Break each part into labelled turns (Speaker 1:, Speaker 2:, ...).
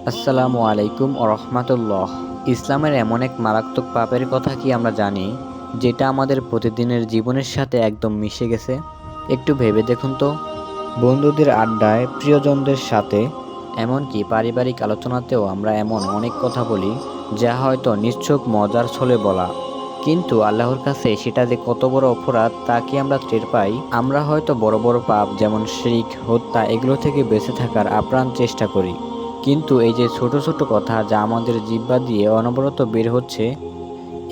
Speaker 1: আসসালামু আলাইকুম রহমতুল্লাহ। ইসলামের এমন এক মারাত্মক পাপের কথা কি আমরা জানি, যেটা আমাদের প্রতিদিনের জীবনের সাথে একদম মিশে গেছে? একটু ভেবে দেখুন তো। বন্ধুদের আড্ডায়, প্রিয়জনদের সাথে, এমনকি পারিবারিক আলোচনাতেও আমরা এমন অনেক কথা বলি যা হয়তো নিছক মজার ছলে বলা, কিন্তু আল্লাহর কাছে সেটা যে কত বড় অপরাধ তা কি আমরা টের পাই? আমরা হয়তো বড় বড় পাপ যেমন শিরক, হত্যা এগুলো থেকে বেঁচে থাকার আপ্রাণ চেষ্টা করি, কিন্তু এই যে ছোট ছোট কথা যা আমাদের জিহ্বা দিয়ে অনবরত বের হচ্ছে,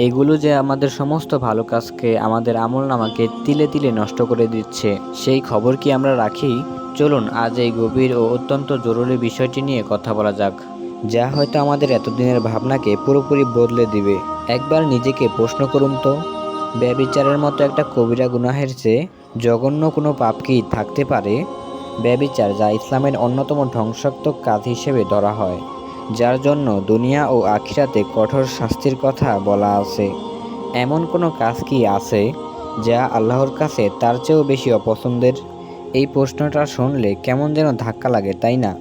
Speaker 1: এগুলো যে আমাদের সমস্ত ভালো কাজকে, আমাদের আমলনামাকে তিলে তিলে নষ্ট করে দিচ্ছে, সেই খবর কি আমরা রাখি? চলুন আজ এই গভীর ও অত্যন্ত জরুরি বিষয়টি নিয়ে কথা বলা যাক, যা হয়তো আমাদের এতদিনের ভাবনাকে পুরোপুরি বদলে দিবে। একবার নিজেকে প্রশ্ন করুন তো, ব্যভিচারের মতো একটা কবিরা গুনাহের চেয়ে জঘন্য কোনো পাপ কি থাকতে পারে? ব্যভিচার, যা ইসলামের অন্যতম ধ্বংসাত্মক কাজ হিসেবে ধরা হয়, যার জন্য দুনিয়া ও আখিরাতে কঠোর শাস্তির কথা বলা আছে, এমন কোনো কাজ কি আছে যা আল্লাহর কাছে তার চেয়েও বেশি অপছন্দের? এই প্রশ্নটা শুনলে কেমন যেন ধাক্কা লাগে, তাই না?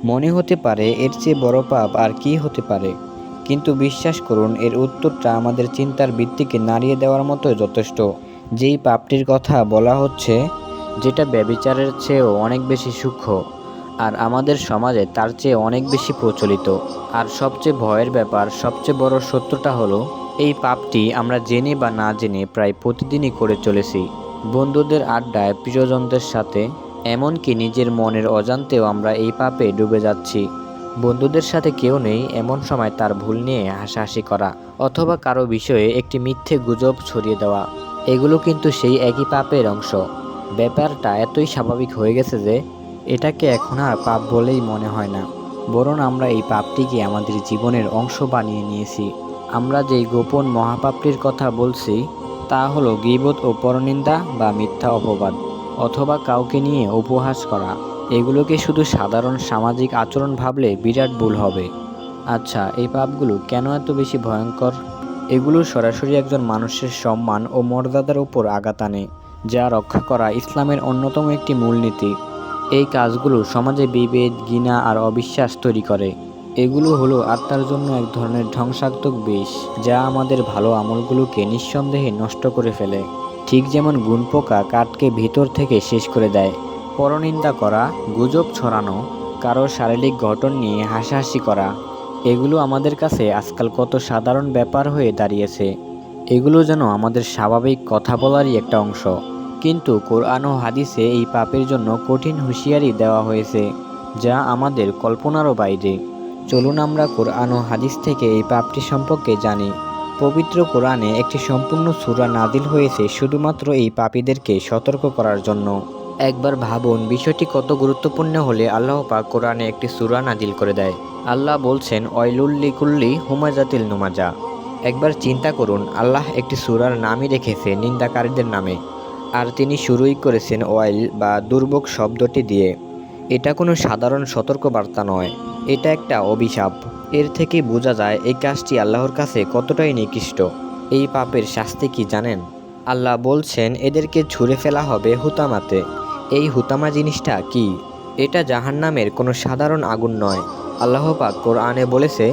Speaker 1: মনে হতে পারে এর চেয়ে বড় পাপ আর কি হতে পারে, কিন্তু বিশ্বাস করুন, এর উত্তরটা আমাদের চিন্তার ভিত্তিকে নাড়িয়ে দেওয়ার মতো যথেষ্ট। যেই পাপটির কথা বলা হচ্ছে, যেটা ব্যভিচারের চেয়েও অনেক বেশি সূক্ষ্ম, আর আমাদের সমাজে তার চেয়ে অনেক বেশি প্রচলিত, আর সবচেয়ে ভয়ের ব্যাপার, সবচেয়ে বড় সত্যটা হলো, এই পাপটি আমরা জেনে বা না জেনে প্রায় প্রতিদিনই করে চলেছি। বন্ধুদের আড্ডায়, প্রিয়জনদের সাথে, এমনকি নিজের মনের অজান্তেও আমরা এই পাপে ডুবে যাচ্ছি। বন্ধুদের সাথে কেউ নেই, এমন সময় তার ভুল নিয়ে হাসাহাসি করা, অথবা কারো বিষয়ে একটি মিথ্যে গুজব ছড়িয়ে দেওয়া, এগুলো কিন্তু সেই একই পাপের অংশ। ব্যাপারটা এতই স্বাভাবিক হয়ে গেছে যে এটাকে এখন আর পাপ বলেই মনে হয় না, বরং আমরা এই পাপটিকে আমাদের জীবনের অংশ বানিয়ে নিয়েছি। আমরা যেই গোপন মহাপাপটির কথা বলছি, তা হলো গীবত ও পরনিন্দা বা মিথ্যা অপবাদ, অথবা কাউকে নিয়ে উপহাস করা। এগুলোকে শুধু সাধারণ সামাজিক আচরণ ভাবলে বিরাট ভুল হবে। আচ্ছা, এই পাপগুলো কেন এত বেশি ভয়ঙ্কর? এগুলো সরাসরি একজন মানুষের সম্মান ও মর্যাদার উপর আঘাত আনে, যা রক্ষা করা ইসলামের অন্যতম একটি মূলনীতি। এই কাজগুলো সমাজে বিভেদ, ঘৃণা আর অবিশ্বাস তৈরি করে। এগুলো হলো আত্মার জন্য এক ধরনের ধ্বংসাত্মক বিষ, যা আমাদের ভালো আমলগুলোকে নিঃসন্দেহে নষ্ট করে ফেলে। ঠিক যেমন গুণপোকা কাঠকে ভিতর থেকে শেষ করে দেয়। পরনিন্দা করা, গুজব ছড়ানো, কারো শারীরিক গঠন নিয়ে হাসাহাসি করা, এগুলো আমাদের কাছে আজকাল কত সাধারণ ব্যাপার হয়ে দাঁড়িয়েছে। এগুলো যেন আমাদের স্বাভাবিক কথা বলারই একটা অংশ, কিন্তু কোরআন ও হাদিসে এই পাপের জন্য কঠিন হুঁশিয়ারি দেওয়া হয়েছে, যা আমাদের কল্পনারও বাইরে। চলুন আমরা কোরআন ও হাদিস থেকে এই পাপটি সম্পর্কে জানি। পবিত্র কোরআনে একটি সম্পূর্ণ সূরা নাজিল হয়েছে শুধুমাত্র এই পাপীদেরকে সতর্ক করার জন্য। একবার ভাবুন, বিষয়টি কত গুরুত্বপূর্ণ হলে আল্লাহ পাক কোরআনে একটি সূরা নাজিল করে দেয়। আল্লাহ বলছেন, ওয়াইলুল লিকুল্লি হুমাজাতিল নুমাজা। একবার চিন্তা করুন, আল্লাহ একটি সূরার নামই রেখেছে নিন্দাকারীদের নামে, আর তিনি শুরুই করেছেন ওয়াইল বা দুর্ভোগ শব্দটি দিয়ে। এটা কোনো সাধারণ সতর্কবার্তা নয়, এটা একটা অভিশাপ। এর থেকে বোঝা যায় এই কাজটি আল্লাহর কাছে কতটাই নিকৃষ্ট। এই পাপের শাস্তি কি জানেন? আল্লাহ বলছেন, এদেরকে ছুঁড়ে ফেলা হবে হুতামাতে। এই হুতামা জিনিসটা কি? এটা জাহান্নামের কোনো সাধারণ আগুন নয়। আল্লাহ পাক কোরআনে বলেছে,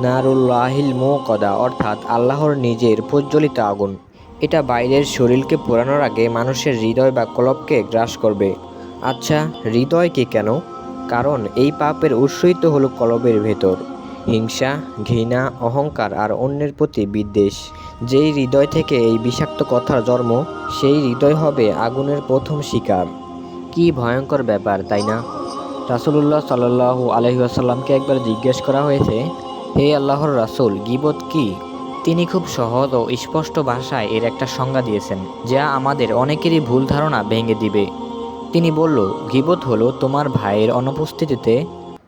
Speaker 1: নারুল্লাহিল মুকদা, অর্থাৎ আল্লাহর নিজের প্রজ্বলিত আগুন। এটা বাইরের শরীরকে পোড়ানোর আগে মানুষের হৃদয় বা কলবকে গ্রাস করবে। আচ্ছা, হৃদয় কি কেন? কারণ এই পাপের উৎসই তো হলো কলবের ভেতর। হিংসা, ঘৃণা, অহংকার আর অন্যের প্রতি বিদ্বেষ। যেই হৃদয় থেকে এই বিষাক্ত কথার জন্ম, সেই হৃদয় হবে আগুনের প্রথম শিকার। কি ভয়ঙ্কর ব্যাপার, তাই না? রাসূলুল্লাহ সাল্লাল্লাহু আলাইহি ওয়াসাল্লামকে একবার জিজ্ঞেস করা হয়েছে, হে আল্লাহর রাসূল, গীবত কি? তিনি খুব সহজ ও স্পষ্ট ভাষায় এর একটা সংজ্ঞা দিয়েছেন, যা আমাদের অনেকেরই ভুল ধারণা ভেঙে দিবে। তিনি বলল, গীবত হলো তোমার ভাইয়ের অনুপস্থিতিতে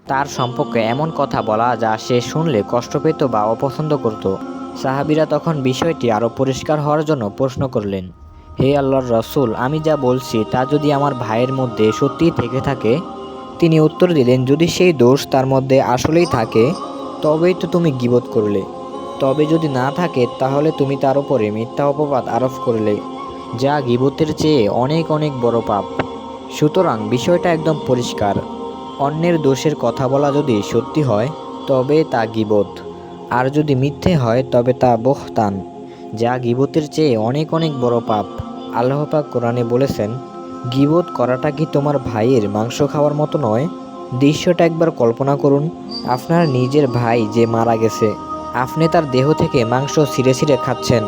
Speaker 1: তার সম্পর্কে এমন কথা বলা যা সে শুনলে কষ্ট পেত বা অপছন্দ করত। সাহাবীরা তখন বিষয়টি আরও পরিষ্কার হওয়ার জন্য প্রশ্ন করলেন, হে আল্লাহর রাসূল, আমি যা বলছি তা যদি আমার ভাইয়ের মধ্যে সত্যিই থেকে থাকে? তিনি উত্তর দিলেন, যদি সেই দোষ তার মধ্যে আসলেই থাকে, তবেই তো তুমি গীবত করলে। তবে যদি না থাকে, তাহলে তুমি তার উপরে মিথ্যা অপবাদ আরোপ করলে, যা গীবতের চেয়ে অনেক অনেক বড় পাপ। সুতরাং বিষয়টা একদম পরিষ্কার। অন্যের দোষের কথা বলা যদি সত্যি হয় তবে তা গীবত, আর যদি মিথ্যে হয় তবে তা বহতান, যা গীবতের চেয়ে অনেক অনেক বড় পাপ। আল্লাহ পাক কোরআনে বলেছেন, গীবত করাটা কি তোমার ভাইয়ের মাংস খাওয়ার মতো নয়? দৃশ্যটা একবার কল্পনা করুন, আপনার নিজের ভাই যে মারা গেছে, আপনি তার দেহ থেকে মাংস ছিঁড়ে ছিঁড়ে খাচ্ছেন।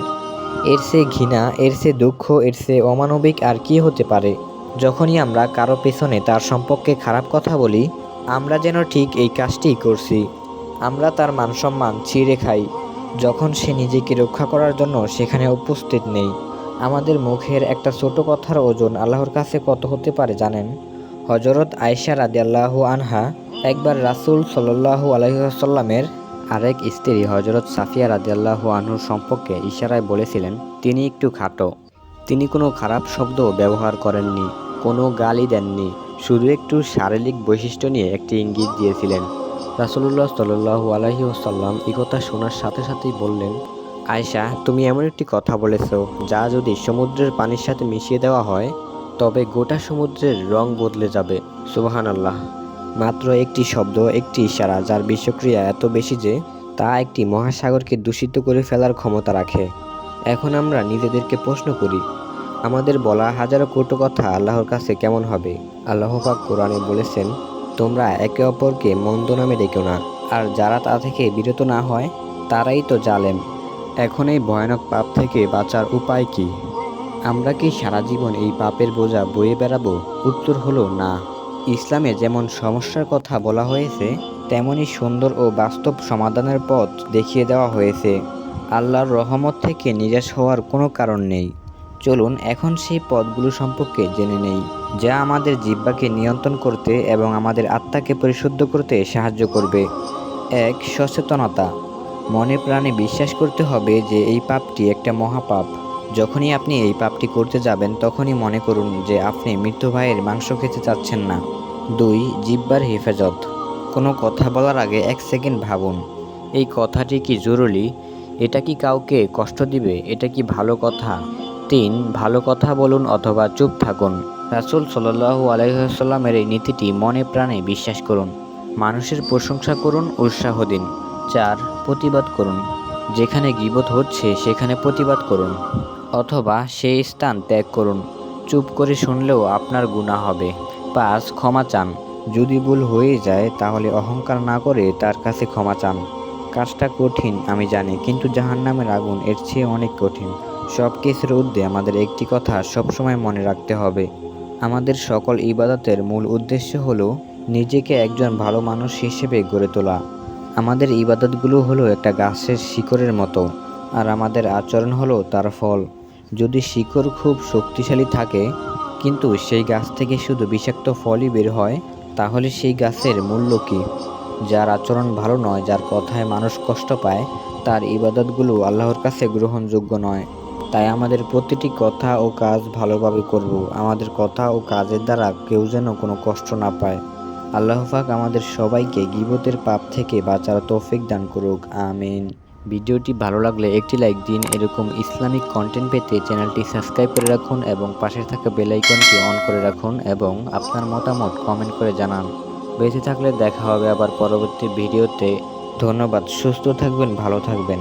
Speaker 1: এর চেয়ে ঘৃণা, এর চেয়ে দুঃখ, এর চেয়ে অমানবিক আর কি হতে পারে? যখনই আমরা কারো পেছনে তার সম্পর্কে খারাপ কথা বলি, আমরা যেন ঠিক এই কাজটিই করছি। আমরা তার মানসম্মান ছিঁড়ে খাই যখন সে নিজেকে রক্ষা করার জন্য সেখানে উপস্থিত নেই। আমাদের মুখের একটা ছোট কথার ওজন আল্লাহর কাছে কত হতে পারে জানেন? হজরত আয়েশা রাদিয়াল্লাহু আনহা একবার রাসূল সাল্লাল্লাহু আলাইহি ওয়াসাল্লামের আরেক স্ত্রী হজরত সাফিয়া রাদিয়াল্লাহু আনহুর সম্পর্কে ইশারায় বলেছিলেন, তিনি একটু খাটো। তিনি কোনো খারাপ শব্দ ব্যবহার করেননি, কোনো গালি দেননি, শুধু একটু শারীরিক বৈশিষ্ট্য নিয়ে একটি ইঙ্গিত দিয়েছিলেন। রাসূলুল্লাহ সাল্লাল্লাহু আলাইহি ওয়াসাল্লাম এই কথা শোনার সাথে সাথেই বললেন, আয়েশা, তুমি এমন একটি কথা বলেছ যা যদি সমুদ্রের পানির সাথে মিশিয়ে দেওয়া হয় তবে গোটা সমুদ্রের রং বদলে যাবে। সুবহানাল্লাহ। মাত্র একটি শব্দ, একটি ইশারা, যার বিষক্রিয়া এত বেশি যে তা একটি মহাসাগরকে দূষিত করে ফেলার ক্ষমতা রাখে। এখন আমরা নিজেদেরকে প্রশ্ন করি, আমাদের বলা হাজারো কটু কথা আল্লাহর কাছে কেমন হবে? আল্লাহ পাক কোরআনে বলেছেন, তোমরা একে অপরকে মন্দ নামে ডেকো না, আর যারা তা থেকে বিরত না হয় তারাই তো জালেম। এখন এই ভয়ানক পাপ থেকে বাঁচার উপায় কি? আমরা কি সারা জীবন এই পাপের বোঝা বয়ে বেড়াবো? উত্তর হলো না। ইসলামে যেমন সমস্যার কথা বলা হয়েছে, তেমনি সুন্দর ও বাস্তব সমাধানের পথ দেখিয়ে দেওয়া হয়েছে। আল্লাহর রহমত থেকে নিরাশ হওয়ার কোনো কারণ নেই। চলুন এখন সেই পথগুলো সম্পর্কে জেনে নেই, যা আমাদের জিহ্বাকে নিয়ন্ত্রণ করতে এবং আমাদের আত্মাকে পরিশুদ্ধ করতে সাহায্য করবে। ১. সচেতনতা। মনে প্রাণে বিশ্বাস করতে হবে যে এই পাপটি একটা মহাপাপ। যখনই আপনি এই পাপটি করতে যাবেন তখনই মনে করুন যে আপনি মৃত ভাইয়ের মাংস খেতে চাচ্ছেন না। ২. জিহ্বার হেফাজত। কোনো কথা বলার আগে ১ সেকেন্ড ভাবুন, এই কথাটি কি জরুরি? এটা কি কাউকে কষ্ট দিবে? এটা কি ভালো কথা? ৩. ভালো কথা বলুন অথবা চুপ থাকুন। রাসূল সাল্লাল্লাহু আলাইহি ওয়াসাল্লামের এই নীতিটি মনে প্রাণে বিশ্বাস করুন। মানুষের প্রশংসা করুন, উৎসাহ দিন। ৪. প্রতিবাদ করুন। যেখানে গীবত হচ্ছে সেখানে প্রতিবাদ করুন, অথবা সেই স্থান ত্যাগ করুন। চুপ করে শুনলেও আপনার গুনাহ হবে। ৫. ক্ষমা চান। যদি ভুল হয়ে যায় তাহলে অহংকার না করে তার কাছে ক্ষমা চান। কাজটা কঠিন আমি জানি, কিন্তু জাহান্নামের আগুন এর চেয়ে অনেক কঠিন। সব কিছুর ঊর্ধ্বে আমাদের একটি কথা সবসময় মনে রাখতে হবে, আমাদের সকল ইবাদতের মূল উদ্দেশ্য হলো নিজেকে একজন ভালো মানুষ হিসেবে গড়ে তোলা। আমাদের ইবাদতগুলো হলো একটা গাছের শিকড়ের মতো, আর আমাদের আচরণ হলো তার ফল। যদি শিকড় খুব শক্তিশালী থাকে কিন্তু সেই গাছ থেকে শুধু বিষাক্ত ফলই বের হয়, তাহলে সেই গাছের মূল্য কী? যার আচরণ ভালো নয়, যার কথায় মানুষ কষ্ট পায়, তার ইবাদতগুলো আল্লাহর কাছে গ্রহণযোগ্য নয়। তাই আমাদের প্রতিটি কথা ও কাজ ভালোভাবে করব। আমাদের কথা ও কাজের দ্বারা কেউ যেন কোনো কষ্ট না পায়। আল্লাহ পাক আমাদের সবাইকে গীবতের পাপ থেকে বাঁচার তৌফিক দান করুক, আমিন। ভিডিওটি ভালো লাগলে একটি লাইক দিন। এরকম ইসলামিক কন্টেন্ট পেতে চ্যানেলটি সাবস্ক্রাইব করে রাখুন এবং পাশে থাকা বেল আইকনটি অন করে রাখুন এবং আপনার মতামত কমেন্ট করে জানান। বেঁচে থাকলে দেখা হবে আবার পরবর্তী ভিডিওতে। ধন্যবাদ। সুস্থ থাকবেন, ভালো থাকবেন।